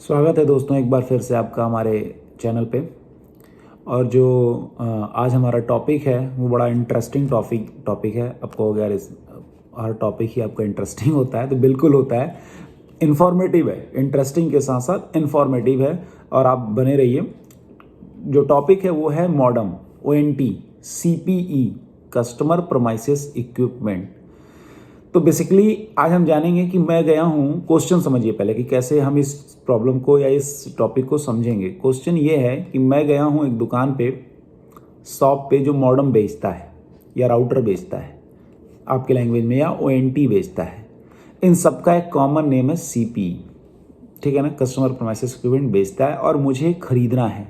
स्वागत है दोस्तों एक बार फिर से आपका हमारे चैनल पे। और जो आज हमारा टॉपिक है वो बड़ा इंटरेस्टिंग टॉपिक है। आपको अगर इस हर टॉपिक ही आपका इंटरेस्टिंग होता है तो बिल्कुल होता है, इन्फॉर्मेटिव है। इंटरेस्टिंग के साथ साथ इन्फॉर्मेटिव है और आप बने रहिए। जो टॉपिक है वो है modem, ONT, CPE, customer premises equipment. तो बेसिकली आज हम जानेंगे कि मैं गया हूँ, क्वेश्चन समझिए पहले कि कैसे हम इस प्रॉब्लम को या इस टॉपिक को समझेंगे। क्वेश्चन ये है कि मैं गया हूँ एक दुकान पे, शॉप पे, जो मॉडम बेचता है या राउटर बेचता है आपके लैंग्वेज में, या ONT बेचता है। इन सबका एक कॉमन नेम है CPE, ठीक है ना, कस्टमर प्रीमाइसेस इक्विपमेंट बेचता है और मुझे खरीदना है,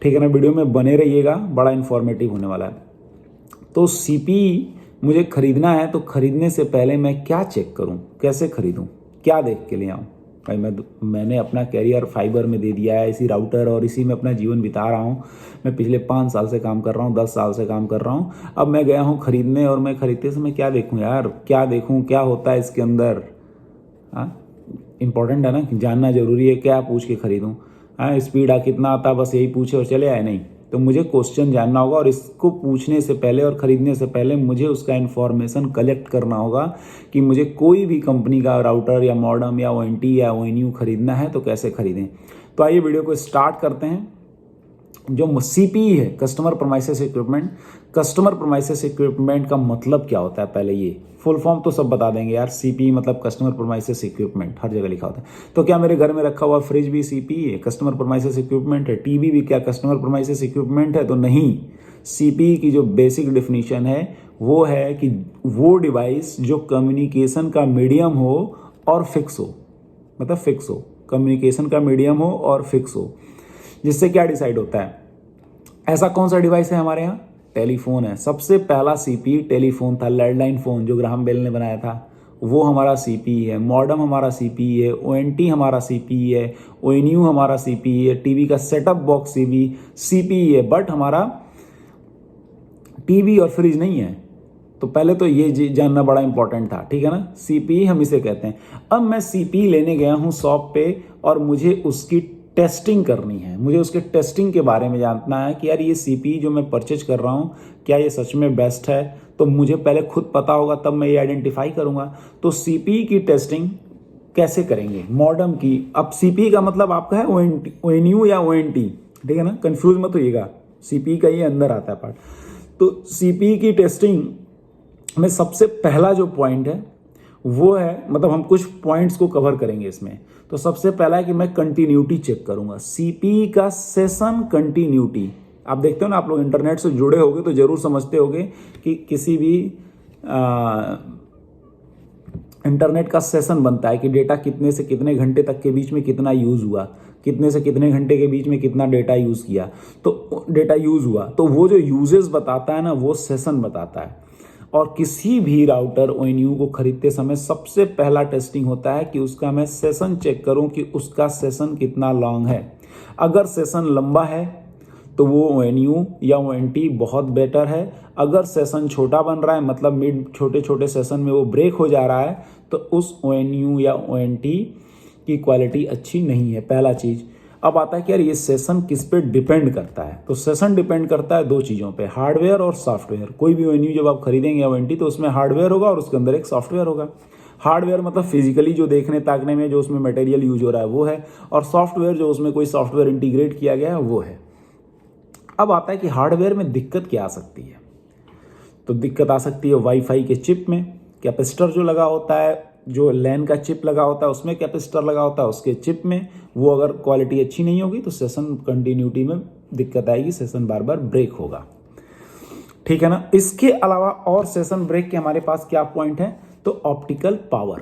ठीक है ना। वीडियो में बने रहिएगा, बड़ा इन्फॉर्मेटिव होने वाला है। तो CPE मुझे खरीदना है, तो खरीदने से पहले मैं क्या चेक करूं, कैसे खरीदूं, क्या देख के ले आऊं? भाई मैंने अपना कैरियर फाइबर में दे दिया है, इसी राउटर और इसी में अपना जीवन बिता रहा हूं। मैं पिछले 5 साल से काम कर रहा हूं, 10 साल से काम कर रहा हूं। अब मैं गया हूं खरीदने और मैं खरीदते समय क्या देखूं यार, क्या देखूं, क्या होता है इसके अंदर? हाँ, इंपॉर्टेंट है ना, जानना जरूरी है। क्या पूछ के खरीदूं? हाँ, स्पीड कितना आता, बस यही पूछे और चले आए? नहीं, तो मुझे क्वेश्चन जानना होगा और इसको पूछने से पहले और ख़रीदने से पहले मुझे उसका इन्फॉर्मेशन कलेक्ट करना होगा कि मुझे कोई भी कंपनी का राउटर या मॉडम या ONT या ONU खरीदना है तो कैसे खरीदें। तो आइए वीडियो को स्टार्ट करते हैं। जो CPE है, customer premises equipment, customer premises equipment का मतलब क्या होता है? पहले ये फुल फॉर्म तो सब बता देंगे यार। CPE मतलब कस्टमर प्रीमाइसेस इक्विपमेंट, हर जगह लिखा होता है। तो क्या मेरे घर में रखा हुआ फ्रिज भी CPE है, कस्टमर प्रीमाइसेस इक्विपमेंट है? टीवी भी क्या कस्टमर प्रीमाइसेस इक्विपमेंट है? तो नहीं। CPE की जो बेसिक डिफिनीशन है वो है कि वो डिवाइस जो कम्युनिकेशन का मीडियम हो और फिक्स हो, मतलब फिक्स हो, कम्युनिकेशन का मीडियम हो और फिक्स हो। जिससे क्या डिसाइड होता है? ऐसा कौन सा डिवाइस है हमारे यहाँ? टेलीफोन है। सबसे पहला CPE टेलीफोन था, लैंडलाइन फोन जो ग्राहम बेल ने बनाया था, वो हमारा CPE है। मॉडम हमारा CPE है, ONT हमारा CPE है, ONU हमारा CPE है, टीवी का सेटअप बॉक्स CPE है। बट हमारा टीवी और फ्रिज नहीं है। तो पहले तो ये जानना बड़ा इंपॉर्टेंट था, ठीक है ना। CPE हम इसे कहते हैं। अब मैं CPE लेने गया हूँ शॉप पे और मुझे उसकी टेस्टिंग करनी है। मुझे उसके टेस्टिंग के बारे में जानना है कि यार ये CPE जो मैं परचेज कर रहा हूँ क्या ये सच में बेस्ट है? तो मुझे पहले खुद पता होगा, तब मैं ये आइडेंटिफाई करूँगा। तो CPE की टेस्टिंग कैसे करेंगे? मॉडम की। अब CPE का मतलब आपका है ONU या ONT, ठीक है ना, कंफ्यूज मत होइएगा। CPE का ये अंदर आता है पार्ट। तो CPE की टेस्टिंग में सबसे पहला जो पॉइंट है वो है, मतलब हम कुछ पॉइंट्स को कवर करेंगे इसमें। तो सबसे पहला है कि मैं कंटिन्यूटी चेक करूंगा, CPE का सेशन कंटिन्यूटी। आप देखते हो ना, आप लोग इंटरनेट से जुड़े होगे तो जरूर समझते होगे कि किसी भी इंटरनेट का सेशन बनता है कि डेटा कितने से कितने घंटे तक के बीच में कितना यूज हुआ, कितने से कितने घंटे के बीच में कितना डेटा यूज किया, तो डेटा यूज हुआ। तो वो जो यूजेस बताता है ना, वो सेशन बताता है। और किसी भी राउटर ONU को खरीदते समय सबसे पहला टेस्टिंग होता है कि उसका मैं सेशन चेक करूं कि उसका सेशन कितना लॉन्ग है। अगर सेशन लंबा है तो वो ONU या ONT बहुत बेटर है। अगर सेशन छोटा बन रहा है, मतलब मिड छोटे छोटे सेशन में वो ब्रेक हो जा रहा है, तो उस ONU या ONT की क्वालिटी अच्छी नहीं है, पहला चीज़। अब आता है कि यार ये सेशन किस पे डिपेंड करता है? तो सेशन डिपेंड करता है 2 चीज़ों पे, हार्डवेयर और सॉफ्टवेयर। कोई भी ONU जब आप खरीदेंगे ONT तो उसमें हार्डवेयर होगा और उसके अंदर एक सॉफ्टवेयर होगा। हार्डवेयर मतलब फिजिकली जो देखने ताकने में जो उसमें मटेरियल यूज हो रहा है वो है, और सॉफ्टवेयर जो उसमें कोई सॉफ्टवेयर इंटीग्रेट किया गया है वो है। अब आता है कि हार्डवेयर में दिक्कत क्या आ सकती है? तो दिक्कत आ सकती है वाईफाई के चिप में, कैपेसिटर जो लगा होता है, जो लैन का चिप लगा होता है उसमें कैपेसिटर लगा होता है, उसके चिप में वो अगर क्वालिटी अच्छी नहीं होगी तो सेशन कंटिन्यूटी में दिक्कत आएगी, सेशन बार बार ब्रेक होगा, ठीक है ना। इसके अलावा और सेशन ब्रेक के हमारे पास क्या पॉइंट है? तो ऑप्टिकल पावर,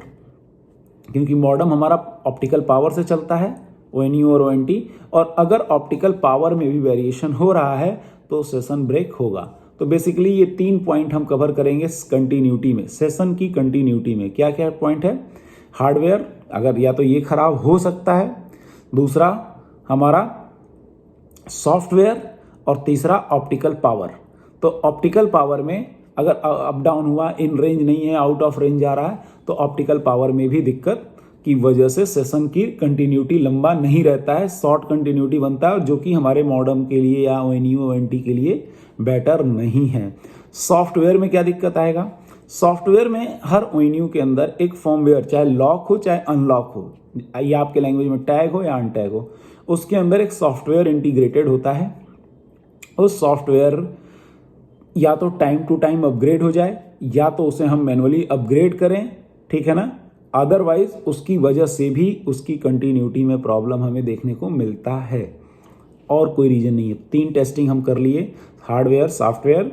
क्योंकि मॉडम हमारा ऑप्टिकल पावर से चलता है, ONU और ONT, और अगर ऑप्टिकल पावर में भी वेरिएशन हो रहा है तो सेशन ब्रेक होगा। तो बेसिकली ये 3 पॉइंट हम कवर करेंगे कंटिन्यूटी में, सेशन की कंटिन्यूटी में। क्या क्या पॉइंट है? हार्डवेयर, अगर या तो ये खराब हो सकता है, दूसरा हमारा सॉफ्टवेयर, और तीसरा ऑप्टिकल पावर। तो ऑप्टिकल पावर में अगर अप डाउन हुआ, इन रेंज नहीं है, आउट ऑफ रेंज जा रहा है, तो ऑप्टिकल पावर में भी दिक्कत की वजह से सेशन की कंटिन्यूटी लंबा नहीं रहता है, शॉर्ट कंटिन्यूटी बनता है, जो कि हमारे मॉडम के लिए या ONU ONT के लिए बेटर नहीं है। सॉफ्टवेयर में क्या दिक्कत आएगा? सॉफ्टवेयर में हर ONU के अंदर एक फर्मवेयर, चाहे लॉक हो चाहे अनलॉक हो, या आपके लैंग्वेज में टैग हो या अनटैग हो, उसके अंदर एक सॉफ्टवेयर इंटीग्रेटेड होता है। उस सॉफ्टवेयर या तो टाइम टू टाइम अपग्रेड हो जाए या तो उसे हम मैनुअली अपग्रेड करें, ठीक है ना। अदरवाइज उसकी वजह से भी उसकी कंटिन्यूटी में प्रॉब्लम हमें देखने को मिलता है, और कोई रीजन नहीं है। 3 टेस्टिंग हम कर लिए, हार्डवेयर, सॉफ्टवेयर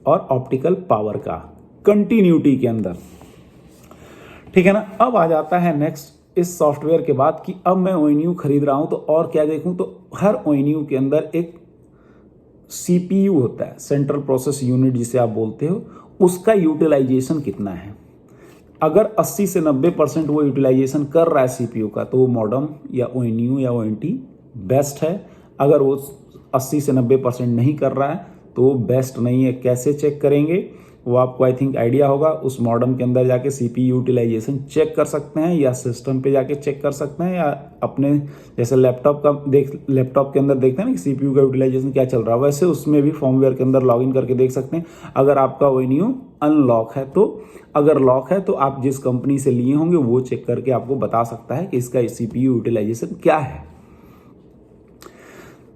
और ऑप्टिकल पावर का कंटिन्यूटी के अंदर, ठीक है ना। अब आ जाता है नेक्स्ट इस सॉफ्टवेयर के बाद कि अब मैं ONU खरीद रहा हूं तो और क्या देखूं। तो हर ONU के अंदर एक CPU होता है, सेंट्रल प्रोसेस यूनिट जिसे आप बोलते हो, उसका यूटिलाइजेशन कितना है। अगर 80 से 90% वो यूटिलाइजेशन कर रहा है CPU का, तो वो मॉडम या ONU या ONT बेस्ट है। अगर वो 80 से 90% नहीं कर रहा है तो वो बेस्ट नहीं है। कैसे चेक करेंगे वो आपको आई थिंक आइडिया होगा। उस मॉडम के अंदर जाके CPU यूटिलाइजेशन चेक कर सकते हैं, या सिस्टम पे जाके चेक कर सकते हैं, या अपने जैसे लैपटॉप के अंदर देखते हैं ना कि CPU का यूटिलाइजेशन क्या चल रहा है, वैसे उसमें भी फॉर्मवेयर के अंदर लॉगिन करके देख सकते हैं। अगर आपका ONU अनलॉक है तो, अगर लॉक है तो आप जिस कंपनी से लिए होंगे वो चेक करके आपको बता सकता है कि इसका CPU यूटिलाइजेशन क्या है।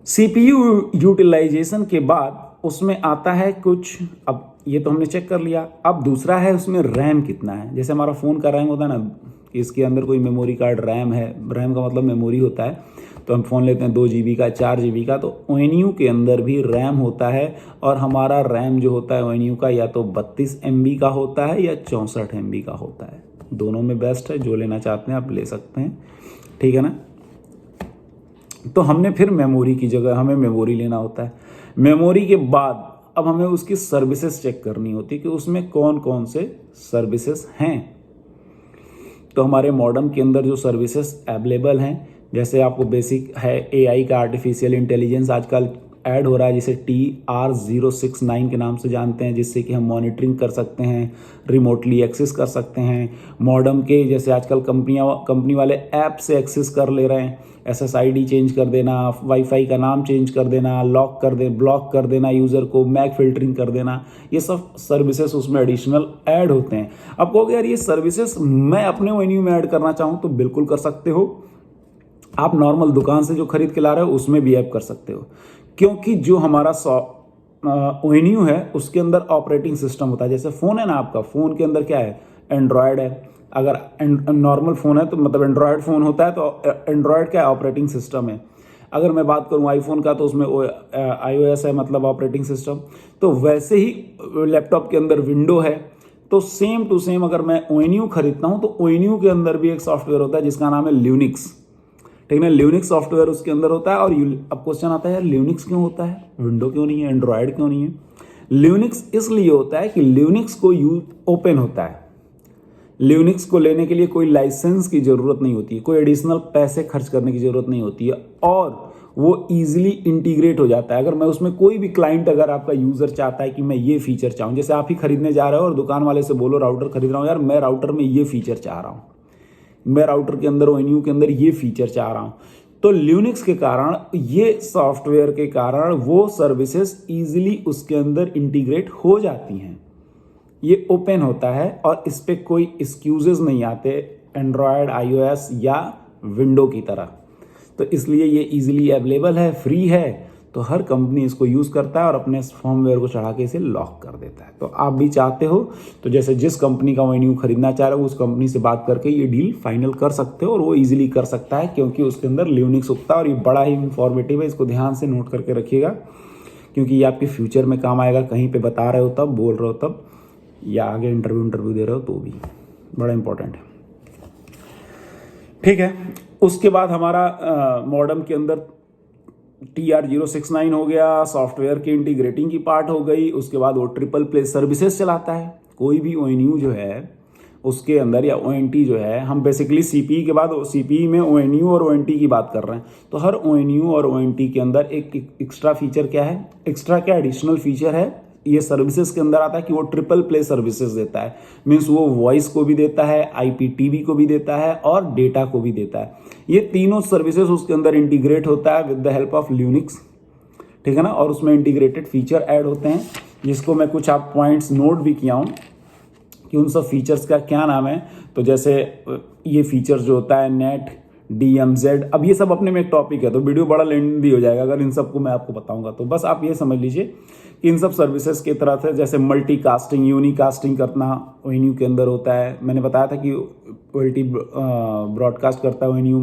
CPU यूटिलाइजेशन के बाद उसमें आता है कुछ, अब ये तो हमने चेक कर लिया। अब दूसरा है उसमें रैम कितना है। जैसे हमारा फ़ोन का रैम होता है ना, कि इसके अंदर कोई मेमोरी कार्ड रैम है, रैम का मतलब मेमोरी होता है, तो हम फ़ोन लेते हैं 2 GB का, 4 GB का, तो ONU के अंदर भी रैम होता है। और हमारा रैम जो होता है ONU का या तो 32 MB का होता है या 64 MB का होता है। दोनों में बेस्ट है, जो लेना चाहते हैं आप ले सकते हैं, ठीक है ना। तो हमने फिर मेमोरी की जगह हमें मेमोरी लेना होता है। मेमोरी के बाद अब हमें उसकी सर्विसेज चेक करनी होती है कि उसमें कौन कौन से सर्विसेज हैं। तो हमारे मॉडम के अंदर जो सर्विसेज अवेलेबल हैं, जैसे आपको बेसिक है AI का, आर्टिफिशियल इंटेलिजेंस आजकल ऐड हो रहा है, जिसे TR069 के नाम से जानते हैं, जिससे कि हम मॉनिटरिंग कर सकते हैं, रिमोटली एक्सेस कर सकते हैं मॉडम के। जैसे आजकल कंपनी वाले ऐप से एक्सेस कर ले रहे हैं, SSID चेंज कर देना, वाईफाई का नाम चेंज कर देना, ब्लॉक कर देना यूज़र को, मैक फिल्टरिंग कर देना, ये सब सर्विसेज उसमें एडिशनल ऐड होते हैं। अब कहोगे यार ये सर्विसेज मैं अपने ONU में ऐड करना चाहूँ तो बिल्कुल कर सकते हो। आप नॉर्मल दुकान से जो खरीद के ला रहे हो उसमें भी ऐड कर सकते हो, क्योंकि जो हमारा ONU है उसके अंदर ऑपरेटिंग सिस्टम होता है। जैसे फ़ोन है ना, आपका फ़ोन के अंदर क्या है, एंड्रॉयड है। अगर नॉर्मल फ़ोन है तो मतलब एंड्रॉयड फ़ोन होता है, तो एंड्रॉयड क्या ऑपरेटिंग सिस्टम है। अगर मैं बात करूं आईफोन का तो उसमें iOS है, मतलब ऑपरेटिंग सिस्टम। तो वैसे ही लैपटॉप के अंदर विंडो है। तो सेम टू सेम अगर मैं ONU खरीदता हूं तो ONU के अंदर भी एक सॉफ्टवेयर होता है जिसका नाम है ल्यूनिक्स, ठीक है ना। ल्यूनिक्स सॉफ्टवेयर उसके अंदर होता है। और अब क्वेश्चन आता है यार ल्यूनिक्स क्यों होता है, विंडो क्यों नहीं है, एंड्रॉयड क्यों नहीं है। ल्यूनिक्स इसलिए होता है कि ल्यूनिक्स को ओपन होता है। ल्यूनिक्स को लेने के लिए कोई लाइसेंस की ज़रूरत नहीं होती है, कोई एडिशनल पैसे खर्च करने की ज़रूरत नहीं होती है, और वो ईजिली इंटीग्रेट हो जाता है। अगर मैं उसमें कोई भी क्लाइंट, अगर आपका यूज़र चाहता है कि मैं ये फीचर चाहूँ, जैसे आप ही खरीदने जा रहे हो और दुकान वाले से बोलो राउटर खरीद रहा हूँ, यार मैं राउटर में ये फीचर चाह रहा हूँ, मैं राउटर के अंदर ONU के अंदर ये फीचर चाह रहा हूँ, तो ल्यूनिक्स के कारण, ये सॉफ्टवेयर के कारण वो सर्विसेज ईजिली उसके अंदर इंटीग्रेट हो जाती हैं। ये ओपन होता है और इस पर कोई एक्सक्यूजेज नहीं आते एंड्रॉयड, iOS या विंडो की तरह। तो इसलिए ये इजीली अवेलेबल है, फ्री है, तो हर कंपनी इसको यूज़ करता है और अपने फर्मवेयर को चढ़ा के इसे लॉक कर देता है। तो आप भी चाहते हो तो जैसे जिस कंपनी का ONU खरीदना चाह रहे हो उस कंपनी से बात करके ये डील फाइनल कर सकते हो, और वो इजीली कर सकता है क्योंकि उसके अंदर ल्यूनिक्स उगता है। और ये बड़ा ही इंफॉर्मेटिव है, इसको ध्यान से नोट करके रखिएगा क्योंकि ये आपके फ्यूचर में काम आएगा। कहीं पर बता रहे हो तब, बोल रहे हो तब, या आगे इंटरव्यू दे रहे हो तो भी बड़ा इंपॉर्टेंट है, ठीक है। उसके बाद हमारा मॉडम के अंदर TR069 हो गया, सॉफ्टवेयर की इंटीग्रेटिंग की पार्ट हो गई। उसके बाद वो ट्रिपल प्ले सर्विसेज चलाता है। कोई भी ONU जो है उसके अंदर, या ONT जो है, हम बेसिकली CPE के बाद CPE में ONU और ONT की बात कर रहे हैं। तो हर ONU और ONT के अंदर एक एक्स्ट्रा फीचर क्या है, एक्स्ट्रा क्या एडिशनल फीचर है, ये सर्विसेज के अंदर आता है कि वो ट्रिपल प्ले सर्विसेज देता है। मीन्स वो वॉइस को भी देता है, IPTV को भी देता है और डेटा को भी देता है। ये तीनों सर्विसेज उसके अंदर इंटीग्रेट होता है विद द हेल्प ऑफ ल्यूनिक्स, ठीक है ना। और उसमें इंटीग्रेटेड फीचर ऐड होते हैं, जिसको मैं कुछ आप पॉइंट्स नोट भी किया हूँ कि उन सब फीचर्स का क्या नाम है। तो जैसे ये फीचर जो होता है नेट, DMZ, अब ये सब अपने में एक टॉपिक है, तो वीडियो बड़ा लेंथी हो जाएगा अगर इन सबको मैं आपको बताऊंगा। तो बस आप ये समझ लीजिए कि इन सब सर्विसेज की तरह से जैसे मल्टीकास्टिंग, यूनिकास्टिंग करना ONU के अंदर होता है। मैंने बताया था कि OLT ब्रॉडकास्ट करता है, ONU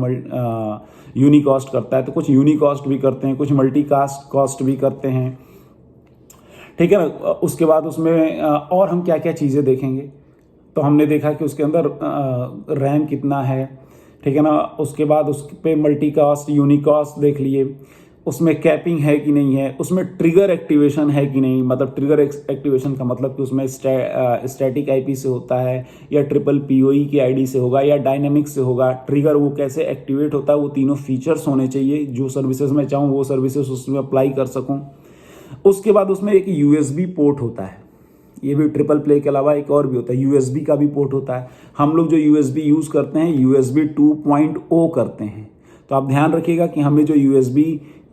यूनिकास्ट करता है, तो कुछ यूनिकास्ट भी करते हैं, कुछ मल्टीकास्ट भी करते हैं, ठीक है ना। उसके बाद उसमें और हम क्या क्या चीज़ें देखेंगे, तो हमने देखा कि उसके अंदर रैम कितना है, ठीक है ना। उसके बाद उस पे मल्टीकास्ट, यूनिकास्ट देख लिए, उसमें कैपिंग है कि नहीं है, उसमें ट्रिगर एक्टिवेशन है कि नहीं। मतलब ट्रिगर एक्टिवेशन का मतलब कि उसमें स्टैटिक IP से होता है या ट्रिपल PoE की ID से होगा या डायनेमिक से होगा। ट्रिगर वो कैसे एक्टिवेट होता है, वो तीनों फीचर्स होने चाहिए। जो सर्विसेज मैं चाहूँ वो सर्विसेज उसमें अप्लाई कर सकूँ। उसके बाद उसमें एक USB पोर्ट होता है, ये भी ट्रिपल प्ले के अलावा एक और भी होता है, USB का भी पोर्ट होता है। हम लोग जो USB यूज़ करते हैं USB 2.0 करते हैं, तो आप ध्यान रखिएगा कि हमें जो USB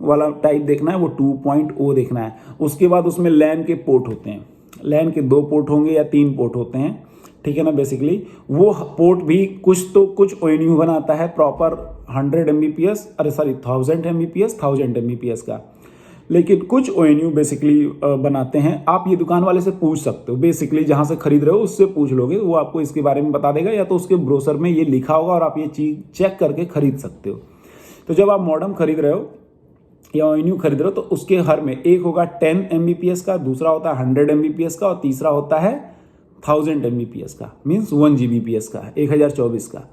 वाला टाइप देखना है वो 2.0 देखना है। उसके बाद उसमें LAN के पोर्ट होते हैं, LAN के 2 पोर्ट होंगे या 3 पोर्ट होते हैं, ठीक है ना। बेसिकली वो पोर्ट भी कुछ ONU बनाता है प्रॉपर 100 Mbps, 1000 Mbps, 1000 Mbps का, लेकिन कुछ ONU बेसिकली बनाते हैं। आप ये दुकान वाले से पूछ सकते हो, बेसिकली जहाँ से खरीद रहे हो उससे पूछ लोगे, वो आपको इसके बारे में बता देगा, या तो उसके ब्रोशर में ये लिखा होगा और आप ये चीज़ चेक करके खरीद सकते हो। तो जब आप मॉडेम खरीद रहे हो या ONU खरीद रहे हो, तो उसके हर में एक होगा 10 Mbps का, दूसरा होता है 100 Mbps का और तीसरा होता है 1000 Mbps का, मीन्स 1 Gbps का, 1024 का।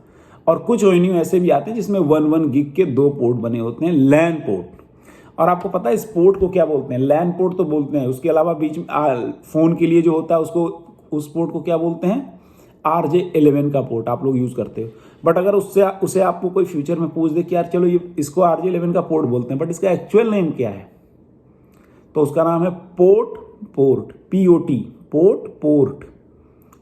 और कुछ ONU ऐसे भी आते हैं जिसमें 1 gig के 2 पोर्ट बने होते हैं, LAN पोर्ट। और आपको पता है इस पोर्ट को क्या बोलते हैं? LAN पोर्ट तो बोलते हैं। उसके अलावा बीच में फ़ोन के लिए जो होता है उसको, उस पोर्ट को क्या बोलते हैं? RJ11 का पोर्ट आप लोग यूज़ करते हो। बट अगर उसे आपको कोई फ्यूचर में पूछ दे कि यार चलो ये इसको RJ11 का पोर्ट बोलते हैं, बट इसका एक्चुअल नेम क्या है, तो उसका नाम है पोर्ट, POT, पोर्ट,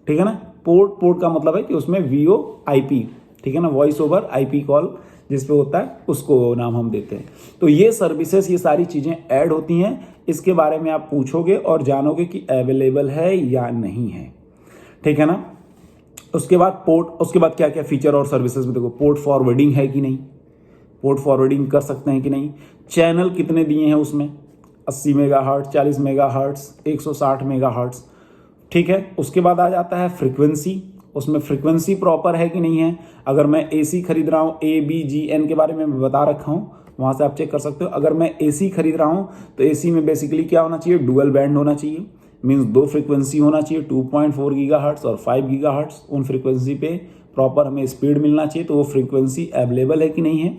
ठीक है ना। पोर्ट का मतलब है कि उसमें VoIP, ठीक है ना, वॉइस ओवर IP कॉल जिस पे होता है उसको नाम हम देते हैं। तो ये सर्विसेज, ये सारी चीज़ें ऐड होती हैं, इसके बारे में आप पूछोगे और जानोगे कि अवेलेबल है या नहीं है, ठीक है ना। उसके बाद क्या क्या फीचर और सर्विसेज में देखो, पोर्ट फॉरवर्डिंग है कि नहीं, पोर्ट फॉरवर्डिंग कर सकते हैं कि नहीं, चैनल कितने दिए हैं उसमें, 80 मेगाहर्ट्ज, 40 मेगाहर्ट्ज, 160 मेगाहर्ट्ज, ठीक है। उसके बाद आ जाता है फ्रीक्वेंसी, उसमें फ्रीक्वेंसी प्रॉपर है कि नहीं है। अगर मैं AC खरीद रहा हूँ, ABGN के बारे में मैं बता रखा हूँ, वहाँ से आप चेक कर सकते हो। अगर मैं AC खरीद रहा हूँ तो AC में बेसिकली क्या होना चाहिए, डुअल बैंड होना चाहिए, मीन्स 2 फ्रीक्वेंसी होना चाहिए, 2.4 गीगाहर्ट्ज और 5 गीगाहर्ट्ज। उन फ्रीक्वेंसी पे प्रॉपर हमें स्पीड मिलना चाहिए, तो वो फ्रीक्वेंसी अवेलेबल है कि नहीं है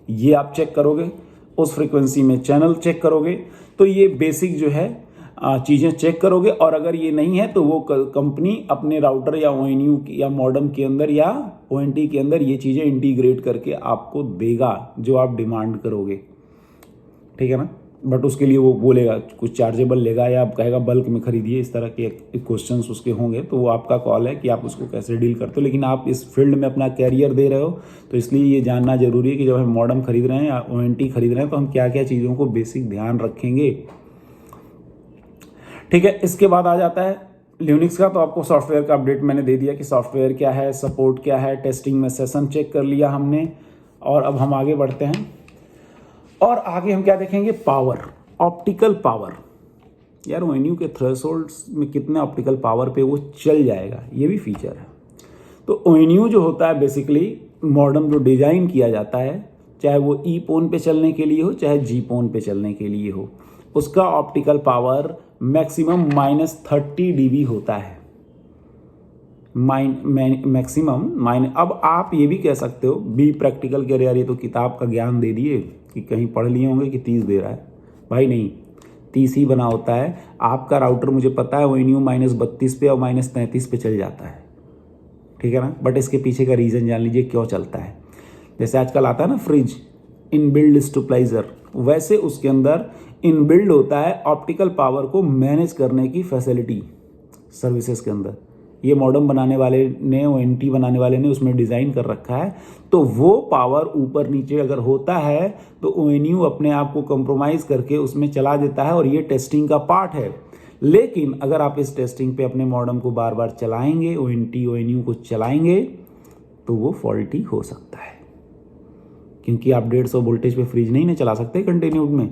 ये आप चेक करोगे। उस फ्रीक्वेंसी में चैनल चेक करोगे, तो ये बेसिक जो है चीज़ें चेक करोगे। और अगर ये नहीं है तो वो कंपनी अपने राउटर या ONU या मॉडेम के अंदर या ONT के अंदर ये चीज़ें इंटीग्रेट करके आपको देगा जो आप डिमांड करोगे, ठीक है ना। बट उसके लिए वो बोलेगा कुछ चार्जेबल लेगा या आप कहेगा बल्क में खरीदिए, इस तरह के क्वेश्चंस उसके होंगे, तो वो आपका कॉल है कि आप उसको कैसे डील करते हो। लेकिन आप इस फील्ड में अपना कैरियर दे रहे हो, तो इसलिए ये जानना जरूरी है कि जब हम मॉडेम खरीद रहे हैं या ONT खरीद रहे हैं तो हम क्या क्या चीज़ों को बेसिक ध्यान रखेंगे, ठीक है। इसके बाद आ जाता है ल्यूनिक्स का। तो आपको सॉफ्टवेयर का अपडेट मैंने दे दिया कि सॉफ्टवेयर क्या है, सपोर्ट क्या है, टेस्टिंग में सेशन चेक कर लिया हमने। और अब हम आगे बढ़ते हैं, और आगे हम क्या देखेंगे, पावर, ऑप्टिकल पावर। यार ONU के थ्रेशोल्ड्स में कितने ऑप्टिकल पावर पे वो चल जाएगा, ये भी फीचर है। तो ONU जो होता है बेसिकली मॉडेम जो डिज़ाइन किया जाता है, चाहे वो EPON पे चलने के लिए हो चाहे GPON पे चलने के लिए हो, उसका ऑप्टिकल पावर मैक्सिमम -30 dB होता है, मैक्सिमम अब आप ये भी कह सकते हो बी प्रैक्टिकल के, यार ये तो किताब का ज्ञान दे दिए कि कहीं पढ़ लिए होंगे कि 30 दे रहा है। भाई नहीं, 30 ही बना होता है। आपका राउटर मुझे पता है ONU -32 पे और -33 पे चल जाता है, ठीक है ना। बट इसके पीछे का रीज़न जान लीजिए क्यों चलता है। जैसे आजकल आता है ना फ्रिज, इनबिल्ड स्टेबलाइजर, वैसे उसके अंदर इनबिल्ड होता है ऑप्टिकल पावर को मैनेज करने की फैसिलिटी सर्विसेज के अंदर। ये मॉडेम बनाने वाले ने, ओएनटी बनाने वाले ने उसमें डिज़ाइन कर रखा है। तो वो पावर ऊपर नीचे अगर होता है तो ओएनयू अपने आप को कंप्रोमाइज़ करके उसमें चला देता है, और ये टेस्टिंग का पार्ट है। लेकिन अगर आप इस टेस्टिंग पे अपने मॉडेम को बार बार चलाएंगे, ओएनटी ओएनयू को चलाएंगे, तो वो फॉल्टी हो सकता है। क्योंकि आप 150 वोल्टेज पे फ्रिज नहीं ना चला सकते कंटिन्यूड में,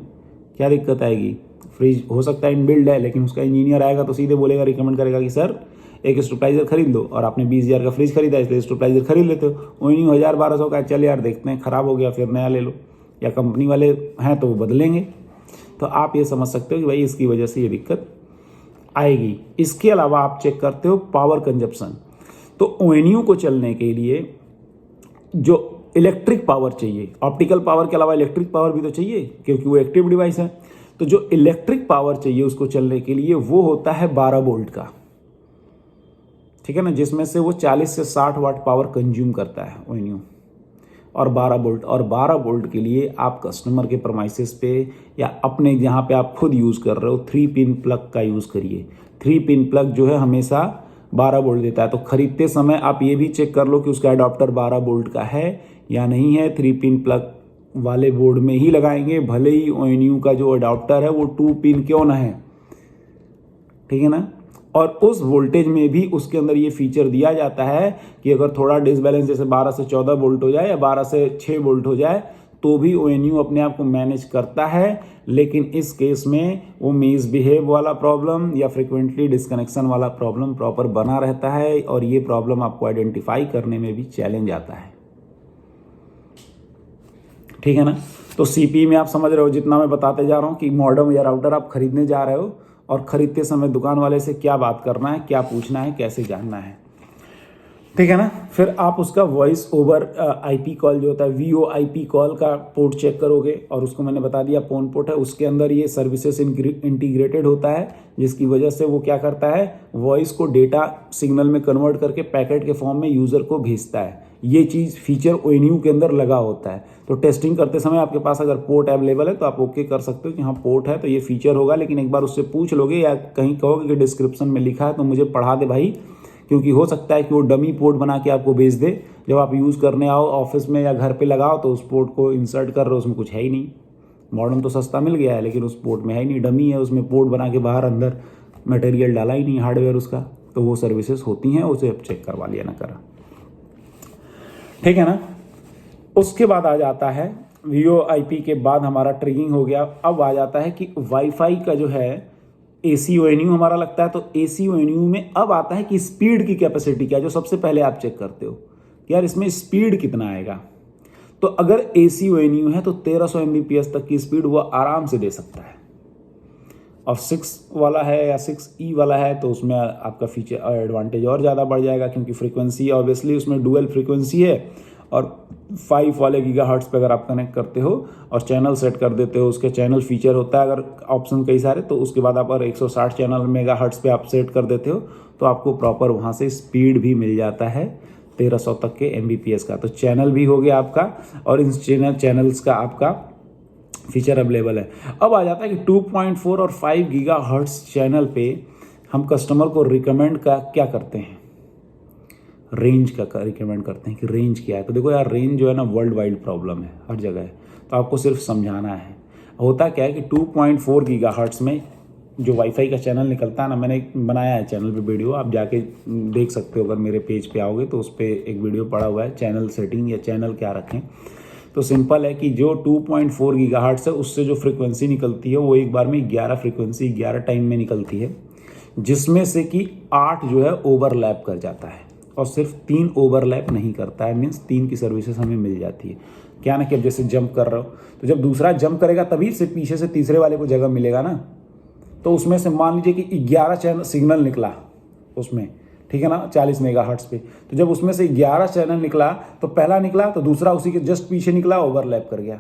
क्या दिक्कत आएगी? फ्रिज हो सकता है इनबिल्ड है, लेकिन उसका इंजीनियर आएगा तो सीधे बोलेगा, रिकमेंड करेगा कि सर एक स्टेबलाइजर खरीद लो, और आपने 20,000 का फ्रिज खरीदा इसलिए स्टेबलाइजर खरीद लेते हो। वही नहीं 1,000-1,200 का, चल यार देखते हैं, ख़राब हो गया फिर नया ले लो, या कंपनी वाले हैं तो वो बदलेंगे। तो आप ये समझ सकते हो कि भाई इसकी वजह से ये दिक्कत आएगी। इसके अलावा आप चेक करते हो पावर कंजप्शन। तो ओएनयू को चलने के लिए जो इलेक्ट्रिक पावर चाहिए, ऑप्टिकल पावर के अलावा इलेक्ट्रिक पावर भी तो चाहिए, क्योंकि वो एक्टिव डिवाइस है। तो जो इलेक्ट्रिक पावर चाहिए उसको चलने के लिए वो होता है 12 वोल्ट का, ठीक है ना, जिसमें से वो 40 से 60 वाट पावर कंज्यूम करता है ओएनयू, और 12 वोल्ट। और 12 वोल्ट के लिए आप कस्टमर के प्रमाइसेस पे या अपने जहाँ पे आप खुद यूज़ कर रहे हो 3 पिन प्लग का यूज़ करिए। 3 पिन प्लग जो है हमेशा 12 वोल्ट देता है। तो खरीदते समय आप ये भी चेक कर लो कि उसका एडाप्टर 12 वोल्ट का है या नहीं है। 3 पिन प्लग वाले बोर्ड में ही लगाएंगे, भले ही ओएनयू का जो एडाप्टर है वो 2 पिन क्यों ना है, ठीक है ना। और उस वोल्टेज में भी उसके अंदर ये फीचर दिया जाता है कि अगर थोड़ा डिसबैलेंस जैसे 12 से 14 वोल्ट हो जाए या 12 से 6 वोल्ट हो जाए तो भी ओएनयू अपने आप को मैनेज करता है। लेकिन इस केस में वो मिसबिहेव वाला प्रॉब्लम या फ्रिक्वेंटली डिस्कनेक्शन वाला प्रॉब्लम प्रॉपर बना रहता है, और ये प्रॉब्लम आपको आइडेंटिफाई करने में भी चैलेंज आता है, ठीक है ना। तो सीपी में आप समझ रहे हो, जितना मैं बताते जा रहा हूँ कि मॉडेम या राउटर आप खरीदने जा रहे हो, और खरीदते समय दुकान वाले से क्या बात करना है, क्या पूछना है, कैसे जानना है, ठीक है ना। फिर आप उसका वॉइस ओवर आईपी कॉल जो होता है वीओआईपी कॉल का पोर्ट चेक करोगे, और उसको मैंने बता दिया कौन पोर्ट है। उसके अंदर ये सर्विसेज इंटीग्रेटेड होता है, जिसकी वजह से वो क्या करता है, वॉइस को डेटा सिग्नल में कन्वर्ट करके पैकेट के फॉर्म में यूज़र को भेजता है। ये चीज़ फीचर ओएनयू के अंदर लगा होता है। तो टेस्टिंग करते समय आपके पास अगर पोर्ट अवेलेबल है तो आप ओके कर सकते हो कि हाँ पोर्ट है तो ये फीचर होगा। लेकिन एक बार उससे पूछ लोगे या कहीं कहोगे कि डिस्क्रिप्शन में लिखा है तो मुझे पढ़ा दे भाई, क्योंकि हो सकता है कि वो डमी पोर्ट बना के आपको भेज दे। जब आप यूज़ करने आओ ऑफिस में या घर पे लगाओ तो उस पोर्ट को इंसर्ट कर रहे हो, उसमें कुछ है ही नहीं। मॉडर्न तो सस्ता मिल गया है लेकिन उस पोर्ट में है ही नहीं, डमी है, उसमें पोर्ट बना के बाहर अंदर मटेरियल डाला ही नहीं, हार्डवेयर उसका। तो वो सर्विसेज होती हैं, उसे अब चेक करवा लिया ना करा, ठीक है ना। उसके बाद आ जाता है वीओआईपी के बाद हमारा ट्रिगिंग हो गया। अब आ जाता है कि वाईफाई का जो है एसी ओएनयू हमारा लगता है। तो एसी ओएनयू में अब आता है कि स्पीड की कैपेसिटी क्या है, जो सबसे पहले आप चेक करते हो कि यार इसमें स्पीड कितना आएगा। तो अगर एसी ओएनयू है तो 1300 एमबीपीएस तक की स्पीड वो आराम से दे सकता है। और 6 वाला है या 6E वाला है तो उसमें आपका फीचर एडवांटेज और ज़्यादा बढ़ जाएगा, क्योंकि फ्रीक्वेंसी ऑब्वियसली उसमें डुअल फ्रीक्वेंसी है। और 5 वाले गीगाहर्ट्ज़ पे अगर आप कनेक्ट करते हो और चैनल सेट कर देते हो, उसके चैनल फीचर होता है अगर ऑप्शन कई सारे, तो उसके बाद आप अगर 160 चैनल मेगाहर्ट्ज़ पे आप सेट कर देते हो तो आपको प्रॉपर वहाँ से स्पीड भी मिल जाता है 1300 तक के एमबीपीएस का। तो चैनल भी हो गया आपका, और इन चैनल्स का आपका फीचर अवेलेबल है। अब आ जाता है कि 2.4 और 5 गीगाहर्ट्ज़ चैनल पे हम कस्टमर को रिकमेंड का क्या करते हैं, रेंज का रिकमेंड करते हैं कि रेंज क्या है। तो देखो यार, रेंज जो है ना वर्ल्ड वाइड प्रॉब्लम है, हर जगह है। तो आपको सिर्फ समझाना है। होता क्या है कि 2.4 गीगाहर्ट्ज़ में जो वाईफाई का चैनल निकलता है ना, मैंने बनाया है चैनल पे वीडियो, आप जाके देख सकते हो। अगर मेरे पेज पे आओगे तो उस पर एक वीडियो पड़ा हुआ है, चैनल सेटिंग या चैनल क्या रखें। तो सिंपल है कि जो 2.4 गीगाहर्ट्ज़ है उससे जो फ्रीक्वेंसी निकलती है वो एक बार में 11 फ्रीक्वेंसी 11 टाइम में निकलती है, जिसमें से कि 8 जो है ओवरलैप कर जाता है, और सिर्फ 3 ओवरलैप नहीं करता है। मीन्स 3 की सर्विसेज हमें मिल जाती है। क्या ना कि अब जैसे जंप कर रहे हो तो जब दूसरा जंप करेगा तभी से पीछे से तीसरे वाले को जगह मिलेगा ना। तो उसमें से मान लीजिए कि 11 चैनल सिग्नल निकला उसमें, ठीक है ना, 40 मेगाहर्ट्ज़ पे। तो जब उसमें से 11 चैनल निकला तो पहला निकला तो दूसरा उसी के जस्ट पीछे निकला, ओवरलैप कर गया।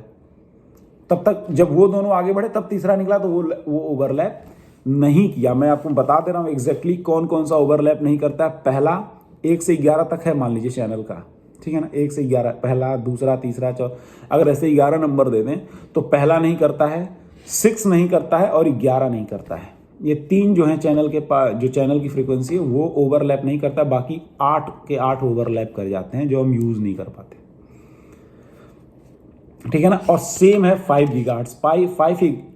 तब तक जब वो दोनों आगे बढ़े तब तीसरा निकला तो वो ओवरलैप नहीं किया। मैं आपको बता दे रहा हूँ एग्जैक्टली कौन कौन सा ओवरलैप नहीं करता है। पहला 1 से 11 तक है मान लीजिए चैनल का, ठीक है ना, 1 से 11, पहला, दूसरा, तीसरा, चौथा, अगर ऐसे 11 नंबर दे दें तो पहला नहीं करता है, 6 नहीं करता है और 11 नहीं करता है। ये 3 जो है चैनल के जो चैनल की फ्रीक्वेंसी है वो ओवरलैप नहीं करता, बाकी 8 के 8 ओवरलैप कर जाते हैं जो हम यूज़ नहीं कर पाते, ठीक है ना। और सेम है 5 गीगाहर्ट्ज।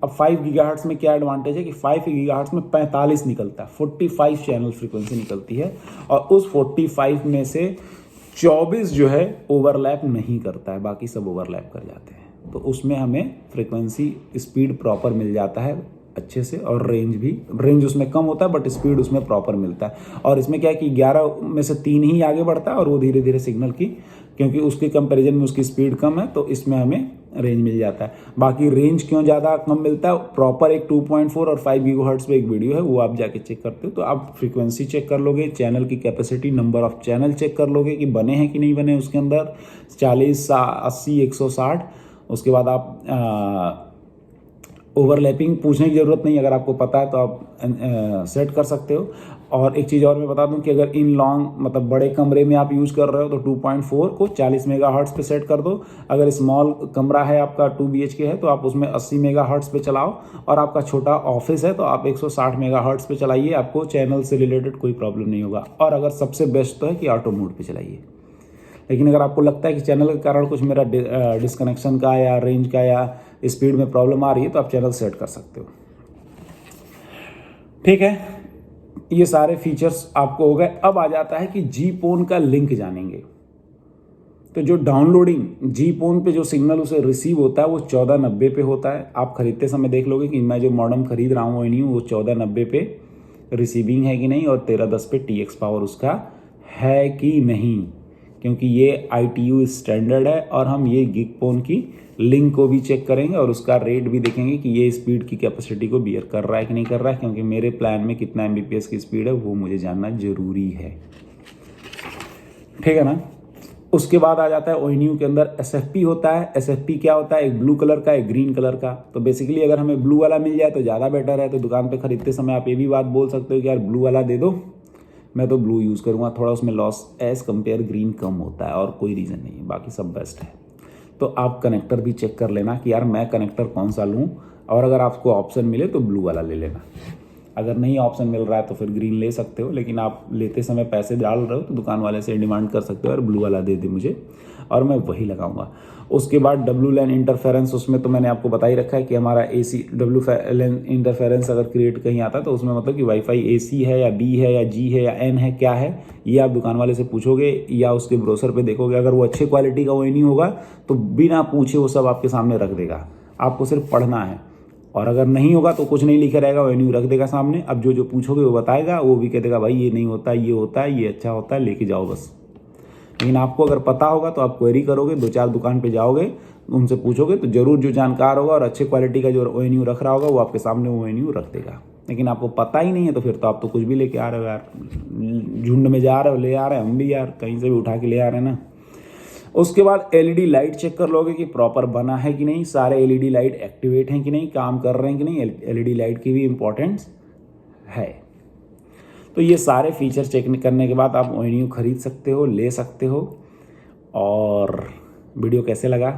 अब 5 गीगाहर्ट्ज में क्या एडवांटेज है कि 5 गीगाहर्ट्ज में 45 निकलता है, 45 चैनल फ्रीक्वेंसी निकलती है और उस 45 में से 24 जो है ओवरलैप नहीं करता है, बाकी सब ओवरलैप कर जाते हैं। तो उसमें हमें फ्रीक्वेंसी स्पीड प्रॉपर मिल जाता है अच्छे से, और रेंज उसमें कम होता है बट स्पीड उसमें प्रॉपर मिलता है। और इसमें क्या है कि 11 में से 3 ही आगे बढ़ता है और वो धीरे धीरे सिग्नल की, क्योंकि उसके कंपैरिजन में उसकी स्पीड कम है तो इसमें हमें रेंज मिल जाता है। बाकी रेंज क्यों ज़्यादा कम मिलता है, प्रॉपर एक 2.4 और 5 गीगाहर्ट्ज पे एक वीडियो है, वो आप जाके चेक करते हो तो आप फ्रीक्वेंसी चेक कर लोगे, चैनल की capacity, number of channel check कर लोगे कि बने हैं कि नहीं बने उसके अंदर, 40, 80, 160। उसके बाद आप ओवरलैपिंग पूछने की ज़रूरत नहीं, अगर आपको पता है तो आप सेट कर सकते हो। और एक चीज़ और मैं बता दूं कि अगर इन लॉन्ग मतलब बड़े कमरे में आप यूज़ कर रहे हो तो 2.4 को 40 मेगाहर्ट्ज़ पे सेट कर दो। अगर स्मॉल कमरा है आपका 2 BHK है तो आप उसमें 80 मेगाहर्ट्ज़ पे चलाओ, और आपका छोटा ऑफिस है तो आप 160 मेगाहर्ट्ज़ पे चलाइए, आपको चैनल से रिलेटेड कोई प्रॉब्लम नहीं होगा। और अगर सबसे बेस्ट तो है कि ऑटो मोड पर चलाइए। लेकिन अगर आपको लगता है कि चैनल के कारण कुछ मेरा डिस्कनेक्शन का या रेंज का या स्पीड में प्रॉब्लम आ रही है तो आप चैनल सेट कर सकते हो, ठीक है। ये सारे फीचर्स आपको हो गए। अब आ जाता है कि GPON का लिंक जानेंगे। तो जो डाउनलोडिंग GPON पे जो सिग्नल उसे रिसीव होता है वो 1490 पे होता है। आप खरीदते समय देख लोगे कि मैं जो मॉडेम खरीद रहा हूँ वो 1490 पे रिसीविंग है कि नहीं, और 1310 पे TX पावर उसका है कि नहीं, क्योंकि ये ITU स्टैंडर्ड है। और हम ये GPON की लिंक को भी चेक करेंगे और उसका रेट भी देखेंगे कि ये स्पीड की कैपेसिटी को बियर कर रहा है कि नहीं कर रहा है, क्योंकि मेरे प्लान में कितना MBPS की स्पीड है वो मुझे जानना जरूरी है, ठीक है ना। उसके बाद आ जाता है ONU के अंदर SFP होता है। SFP क्या होता है, एक ब्लू कलर का, एक ग्रीन कलर का। तो बेसिकली अगर हमें ब्लू वाला मिल जाए तो ज़्यादा बेटर है। तो दुकान पे खरीदते समय आप ये भी बात बोल सकते हो कि यार ब्लू वाला दे दो, मैं तो ब्लू यूज़ करूँगा, थोड़ा उसमें लॉस एज कंपेयर ग्रीन कम होता है और कोई रीज़न नहीं है, बाकी सब बेस्ट है। तो आप कनेक्टर भी चेक कर लेना कि यार मैं कनेक्टर कौन सा लूँ, और अगर आपको ऑप्शन मिले तो ब्लू वाला ले लेना। अगर नहीं ऑप्शन मिल रहा है तो फिर ग्रीन ले सकते हो, लेकिन आप लेते समय पैसे डाल रहे हो तो दुकान वाले से डिमांड कर सकते हो यार ब्लू वाला दे दे मुझे, और मैं वही लगाऊंगा। उसके बाद WLAN इंटरफेरेंस, उसमें तो मैंने आपको बता ही रखा है कि हमारा AC WLAN इंटरफेरेंस अगर क्रिएट कहीं आता है तो उसमें मतलब कि वाईफाई AC है या B है या G है या N है, क्या है, ये आप दुकान वाले से पूछोगे या उसके ब्रोशर पे देखोगे। अगर वो अच्छे क्वालिटी का ONU होगा तो बिना पूछे वो सब आपके सामने रख देगा, आपको सिर्फ पढ़ना है। और अगर नहीं होगा तो कुछ नहीं लिखा रहेगा, ONU रख देगा सामने। अब जो पूछोगे वो बताएगा, वो भी कह देगा भाई ये नहीं होता, ये होता है, ये अच्छा होता है, लेके जाओ बस। लेकिन आपको अगर पता होगा तो आप क्वेरी करोगे, 2-4 दुकान पे जाओगे, उनसे पूछोगे तो जरूर जो जानकार होगा और अच्छे क्वालिटी का जो ONU रख रहा होगा वो आपके सामने वो ONU रख देगा। लेकिन आपको पता ही नहीं है तो फिर तो आप तो कुछ भी लेके आ रहे हो यार, झुंड में जा रहे हो, ले आ रहे हैं हम भी यार, कहीं से भी उठा के ले आ रहे हैं ना। उसके बाद LED लाइट चेक कर लोगे कि प्रॉपर बना है कि नहीं, सारे LED लाइट एक्टिवेट हैं कि नहीं, काम कर रहे हैं कि नहीं। LED लाइट की भी इम्पोर्टेंस है। तो ये सारे फीचर चेक करने के बाद आप ONU खरीद सकते हो, ले सकते हो। और वीडियो कैसे लगा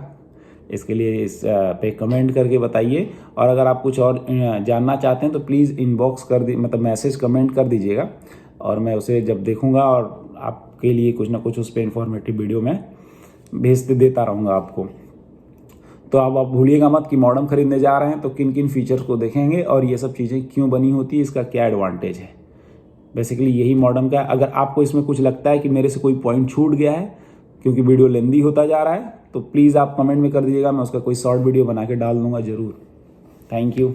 इसके लिए इस पे कमेंट करके बताइए। और अगर आप कुछ और जानना चाहते हैं तो प्लीज़ इनबॉक्स कर मतलब मैसेज कमेंट कर दीजिएगा, और मैं उसे जब देखूंगा और आपके लिए कुछ ना कुछ उस पर इंफॉर्मेटिव वीडियो में भेजते देता रहूँगा आपको। तो अब आप भूलिएगा मत कि मॉडेम खरीदने जा रहे हैं तो किन किन फीचर्स को देखेंगे और ये सब चीज़ें क्यों बनी होती है, इसका क्या एडवांटेज है। बेसिकली यही मॉडेम का। अगर आपको इसमें कुछ लगता है कि मेरे से कोई पॉइंट छूट गया है क्योंकि वीडियो लेंदी होता जा रहा है तो प्लीज़ आप कमेंट में कर दीजिएगा, मैं उसका कोई शॉर्ट वीडियो बना के डाल दूँगा ज़रूर। Thank you.